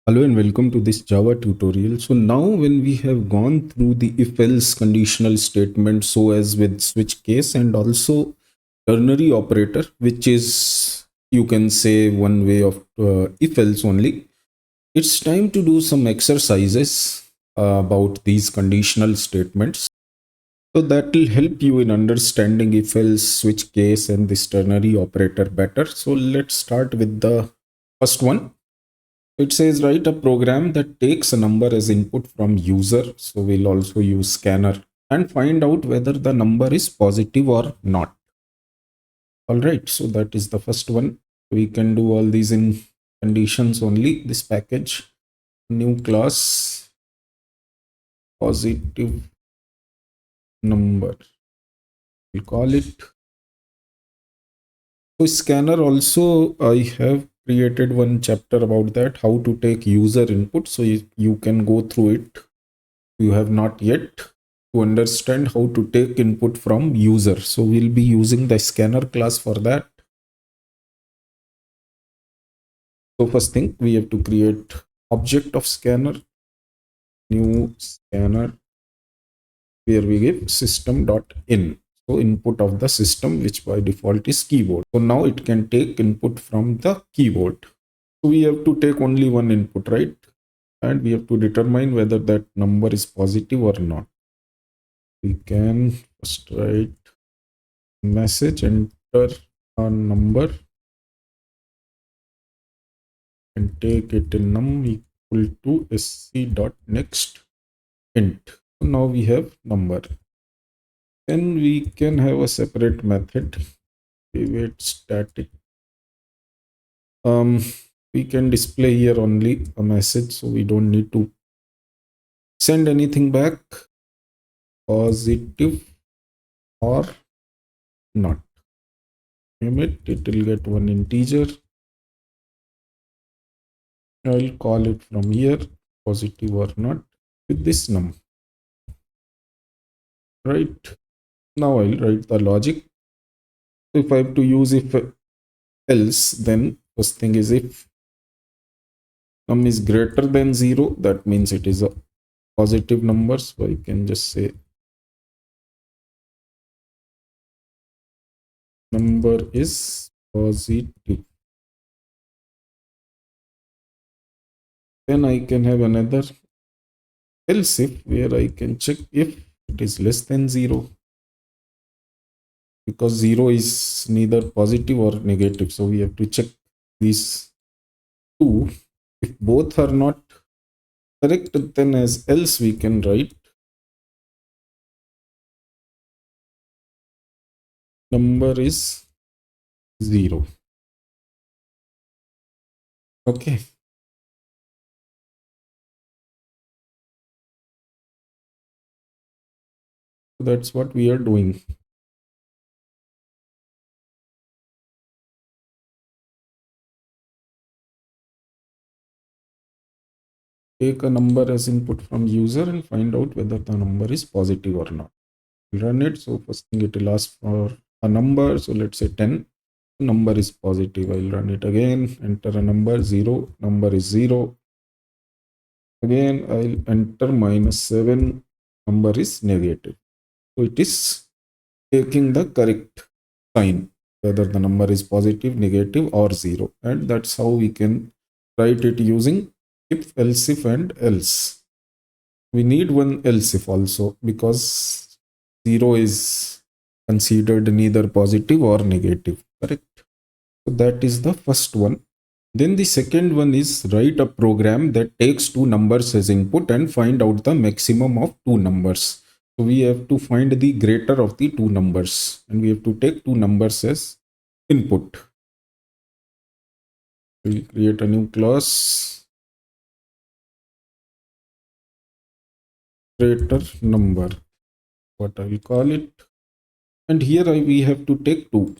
Hello and welcome to this Java tutorial. So now when we have gone through the if-else conditional statement so as with switch case and also ternary operator, which is you can say one way of if-else only, it's time to do some exercises about these conditional statements. So that will help you in understanding if-else, switch case and this ternary operator better. So let's start with the first one. It says write a program that takes a number as input from user. So we'll also use scanner and find out whether the number is positive or not. All right. So that is the first one. We can do all these in conditions only. This package, new class, positive number. We'll call it. So scanner also, I have created one chapter about that, how to take user input. So you can go through it. You have not yet to understand how to take input from user. So we'll be using the scanner class for that. So first thing we have to create object of scanner, new scanner, where we give system.in. So input of the system, which by default is keyboard. So now it can take input from the keyboard. So we have to take only one input, right? And we have to determine whether that number is positive or not. We can first write message, enter a number and take it in num equal to sc dot next int. So now we have number. Then we can have a separate method, private static. We can display here only a message, so we don't need to send anything back, positive or not. Name it will get one integer. I'll call it from here, positive or not, with this num. Right. Now I'll write the logic. If I have to use if else, then first thing is if num is greater than 0, that means it is a positive number. So I can just say number is positive. Then I can have another else if, where I can check if it is less than 0, because 0 is neither positive or negative. So we have to check these two. If both are not correct, then as else we can write number is 0. Okay. So that's what we are doing. Take a number as input from user and find out whether the number is positive or not. Run it. So first thing it will ask for a number. So let's say 10. Number is positive. I'll run it again. Enter a number 0. Number is 0. Again, I'll enter -7. Number is negative. So it is taking the correct sign, whether the number is positive, negative, or 0. And that's how we can write it using if, else if, and else. We need one else if also, because 0 is considered neither positive or negative. Correct? So that is the first one. Then the second one is write a program that takes two numbers as input and find out the maximum of two numbers. So we have to find the greater of the two numbers and we have to take two numbers as input. We'll create a new class, greater number, what I will call it. And here we have to take two,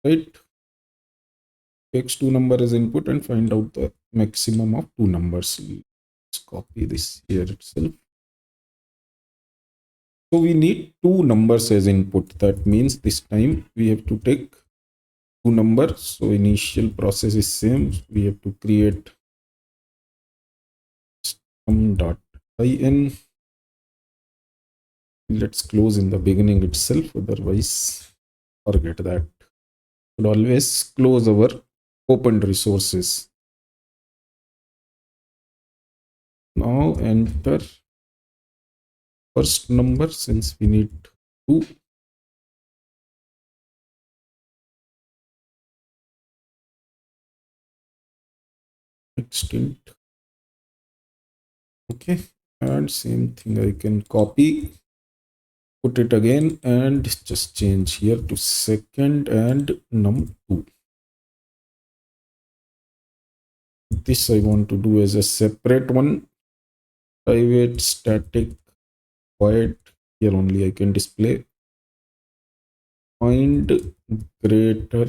right? Takes two number as input and find out the maximum of two numbers. Let's copy this here itself. So we need two numbers as input. That means this time we have to take two numbers. So initial process is same. We have to create num.in. Let's close in the beginning itself, otherwise forget that. Should always close our opened resources. Now enter first number, since we need 2. Extint. Okay, and same thing I can copy, put it again, and just change here to second and num2. This I want to do as a separate one. Private static void. Here only I can display. Find greater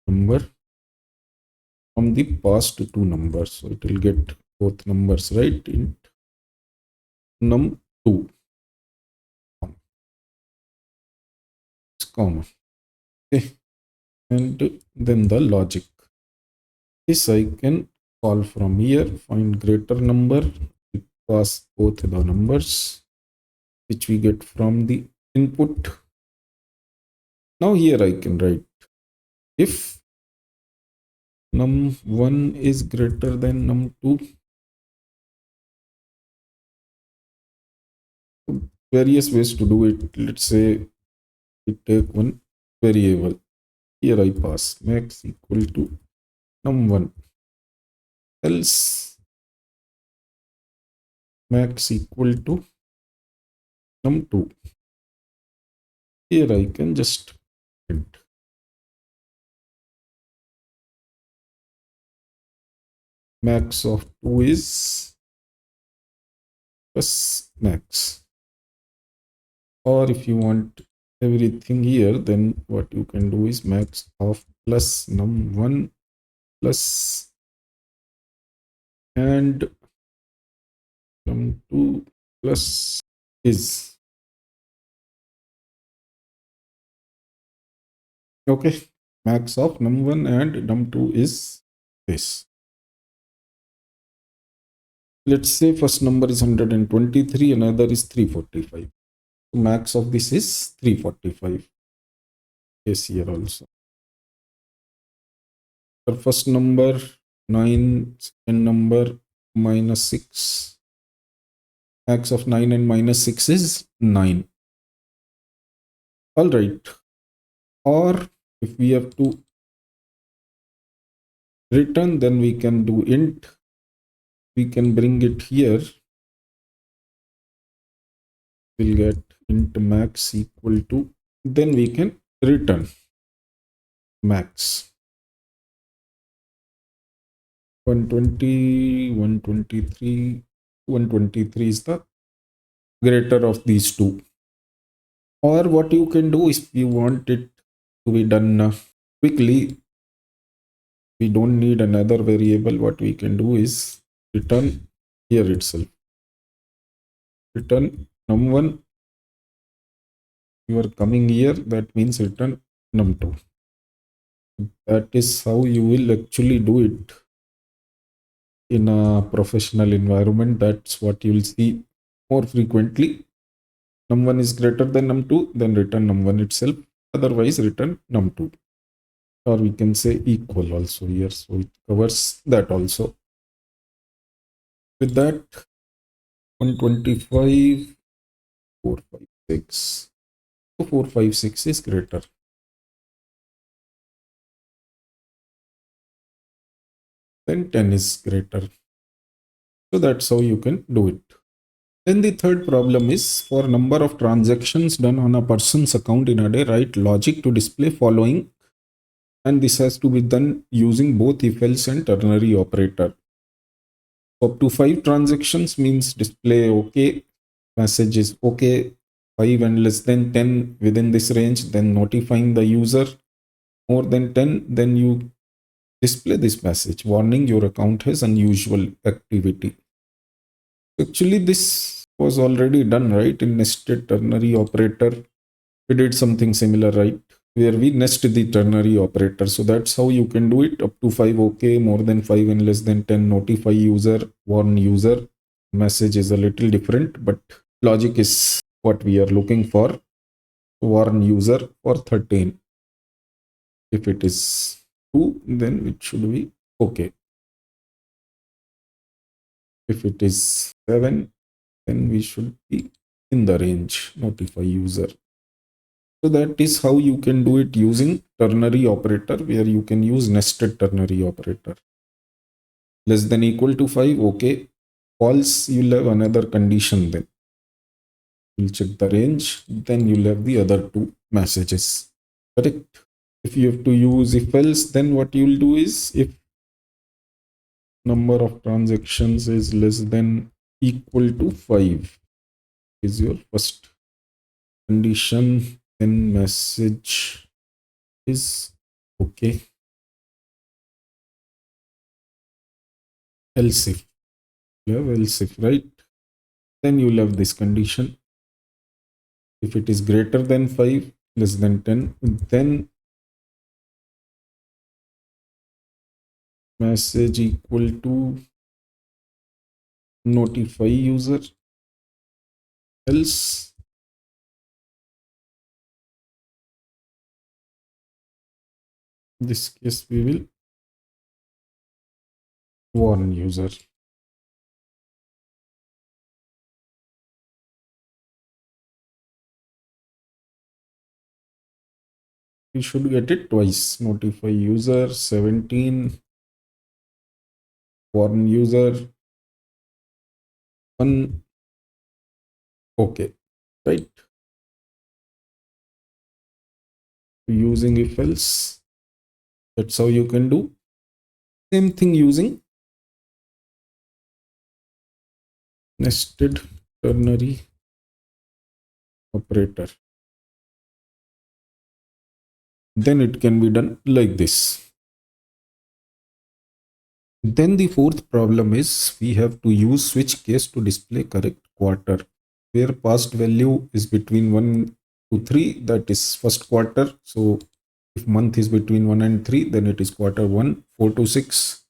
number from the past two numbers. So it will get both numbers, right? Int num2. It's common. Okay. And then the logic. This I can call from here. Find greater number. We pass both the numbers which we get from the input. Now here I can write if num1 is greater than num2. Various ways to do it. Let's say we take one variable. Here I pass max equal to num1. Else max equal to num2. Here I can just print max of 2 is plus max. Or if you want everything here, then what you can do is max of plus num1 plus and num2 plus is. Okay, max of num1 and num2 is this. Let's say first number is 123, another is 345. So max of this is 345. Yes, here also. For first number 9, second number -6. Max of 9 and -6 is 9. All right. Or if we have to return, then we can do int. We can bring it here. We'll get int max equal to, then we can return max. 120, 123, 123 is the greater of these two. Or what you can do is, if you want it to be done quickly, we don't need another variable. What we can do is return here itself. Return num1. You are coming here, that means return num2. That is how you will actually do it in a professional environment. That's what you will see more frequently. Num1 is greater than num2, then return num1 itself. Otherwise, return num2. Or we can say equal also here. So it covers that also. With that, 125, 456. So 456 is greater. Then 10 is greater. So that's how you can do it. Then the third problem is, for number of transactions done on a person's account in a day, write logic to display following. And this has to be done using both if else and ternary operator. Up to 5 transactions means display okay, message is okay. 5 and less than 10 within this range, then notifying the user. More than 10, then you display this message, warning your account has unusual activity. Actually, this was already done, right? In nested ternary operator, we did something similar, right? where we nest the ternary operator. So that's how you can do it. Up to 5, okay. More than 5 and less than 10, notify user, warn user. Message is a little different, but logic is what we are looking for. Warn user for 13. If it is 2, then it should be okay. If it is 7, then we should be in the range. Notify user. So that is how you can do it using ternary operator, where you can use nested ternary operator. Less than equal to 5, okay. False, you'll have another condition then. You'll check the range, then you'll have the other two messages. Correct? If you have to use if else, then what you'll do is, if number of transactions is less than equal to 5 is your first condition, then message is okay. Else if you have else if, right, then you'll have this condition. If it is greater than 5, less than 10, then message equal to notify user. Else in this case we will warn user. We should get it twice. Notify user 17, warn user 1. Okay, right? Using if else, that's how you can do. Same thing using nested ternary operator. Then it can be done like this. Then the fourth problem is we have to use switch case to display correct quarter, where past value is between 1 to 3, that is first quarter. So if month is between 1 and 3, then it is quarter 1. 4 to 6,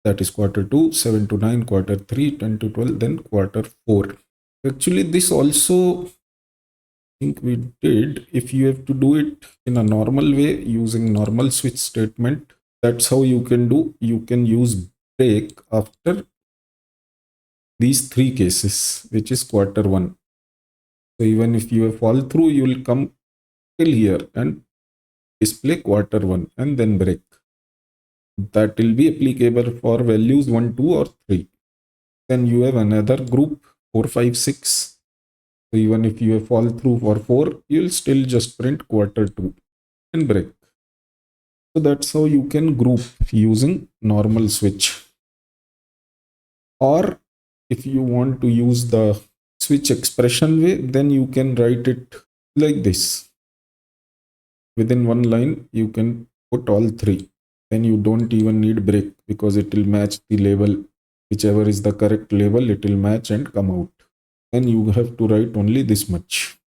that is quarter 2. 7 to 9, quarter 3. 10 to 12, then quarter 4. Actually, this also think we did. If you have to do it in a normal way using normal switch statement, that's how you can do. You can use break after these three cases, which is quarter 1. So even if you fall through, you will come till here and display quarter 1 and then break. That will be applicable for values 1, 2 or 3. Then you have another group 4, 5, 6. So even if you fall through for 4, you'll still just print quarter 2 and break. So that's how you can group using normal switch. Or if you want to use the switch expression way, then you can write it like this. Within one line, you can put all three. Then you don't even need break, because it will match the label. Whichever is the correct label, it will match and come out. And you have to write only this much.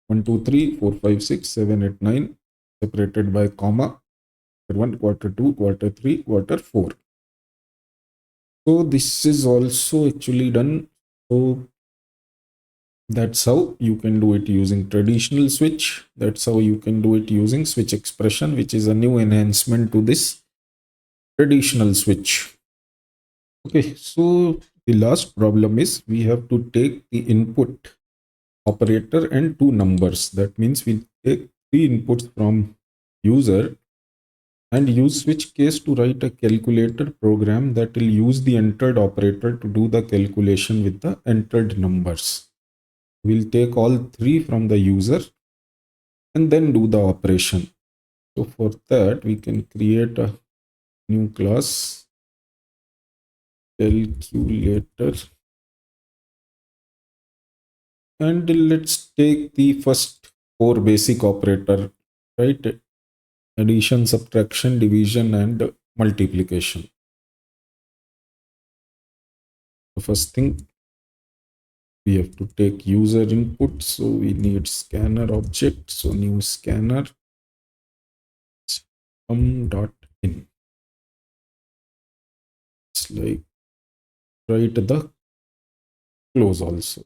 1, 2, 3, 4, 5, 6, 7, 8, 9, separated by comma. Quarter 1, quarter 2, quarter 3, quarter 4. So this is also actually done. So that's how you can do it using traditional switch. That's how you can do it using switch expression, which is a new enhancement to this traditional switch. Okay, so the last problem is we have to take the input operator and two numbers. That means we take three inputs from user and use switch case to write a calculator program that will use the entered operator to do the calculation with the entered numbers. We'll take all three from the user and then do the operation. So for that, we can create a new class, calculator, and let's take the first four basic operator, right? Addition, subtraction, division, and multiplication. The first thing, we have to take user input, so we need scanner object. So new scanner, sum.in. It's like write the close also.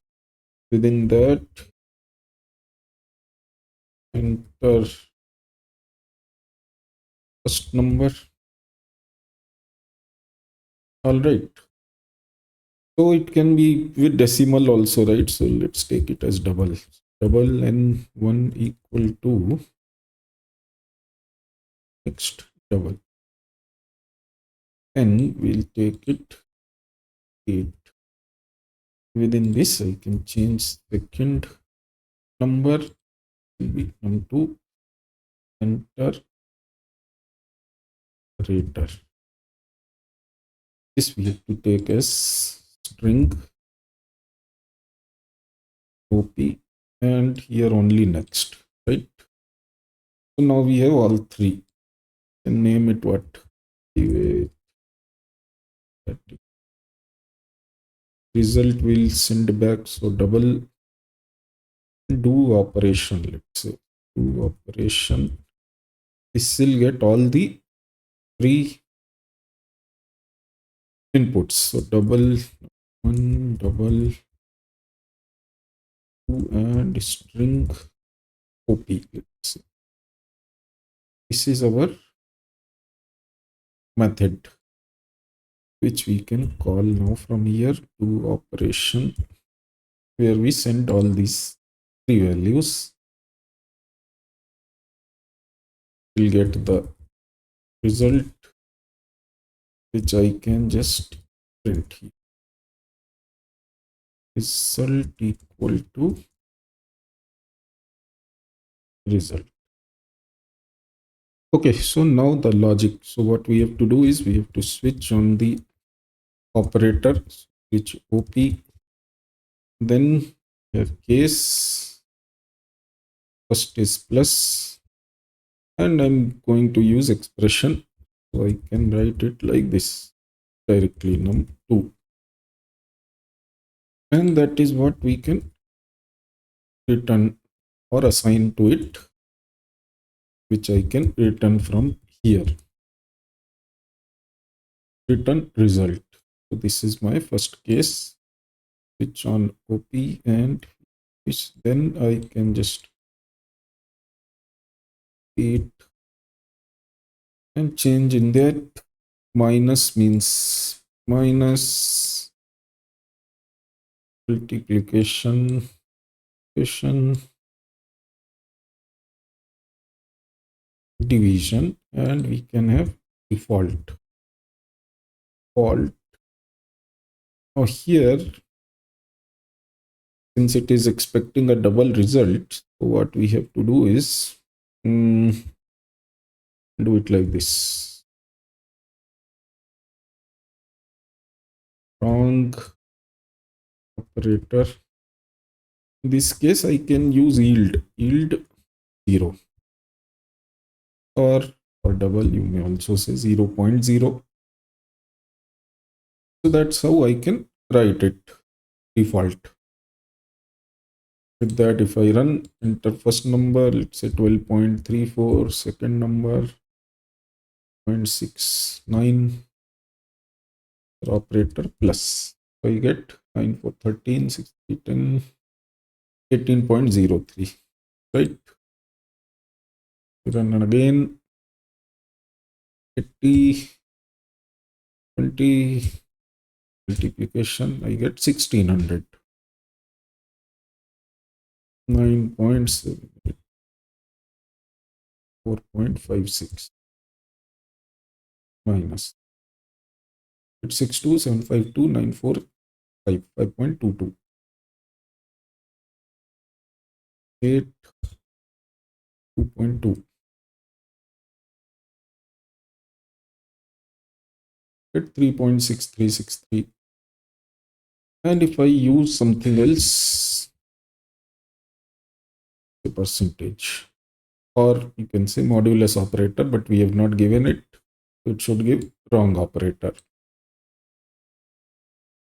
Within that, enter first number. All right. So it can be with decimal also, right? So let's take it as double. Double and 1 equal to next double. And we'll take it 8. Within this, I can change second number will be num2, enter rater. This we have to take as string op and here only next, right? So now we have all three. And name it what? Result will send back. So double do operation. Let's say do operation. This will get all the three inputs. So double 1, double 2, and string op. Let's say. This is our method, which we can call now from here to operation, where we send all these three values. We'll get the result, which I can just print here. Result equal to result. Okay, so now the logic. So what we have to do is we have to switch on the operator, switch op, then have case, first is plus, and I'm going to use expression. So I can write it like this directly, num2. And that is what we can return or assign to it, which I can return from here. Return result. So this is my first case, switch on op, and which then I can just it and change in that. Minus means minus, multiplication, division, and we can have default. Now here, since it is expecting a double result, so what we have to do is do it like this. Wrong operator. In this case, I can use yield 0, or for double you may also say 0.0. So that's how I can write it default. With that, if I run, enter first number, let's say 12.34, second number 0.69, operator plus. So I get 9 for 13, 60, 10, 18.03, right? Run again, 80, 20, multiplication, I get 1600. 9.7, 4.56 minus 862,752,945, 5.22, 8, 2.2, at 3.6363. And if I use something else, the percentage, or you can say modulus operator, but we have not given it, so it should give wrong operator.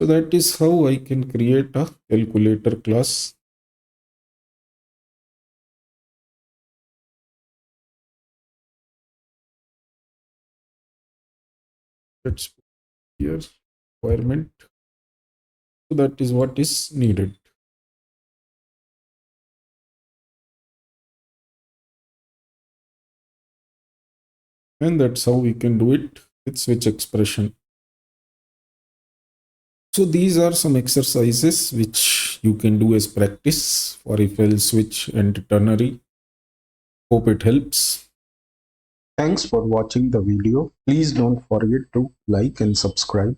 So that is how I can create a calculator class. Let's put here requirement. So that is what is needed. And that's how we can do it with switch expression. So these are some exercises which you can do as practice for if else switch and ternary. Hope it helps. Thanks for watching the video. Please don't forget to like and subscribe.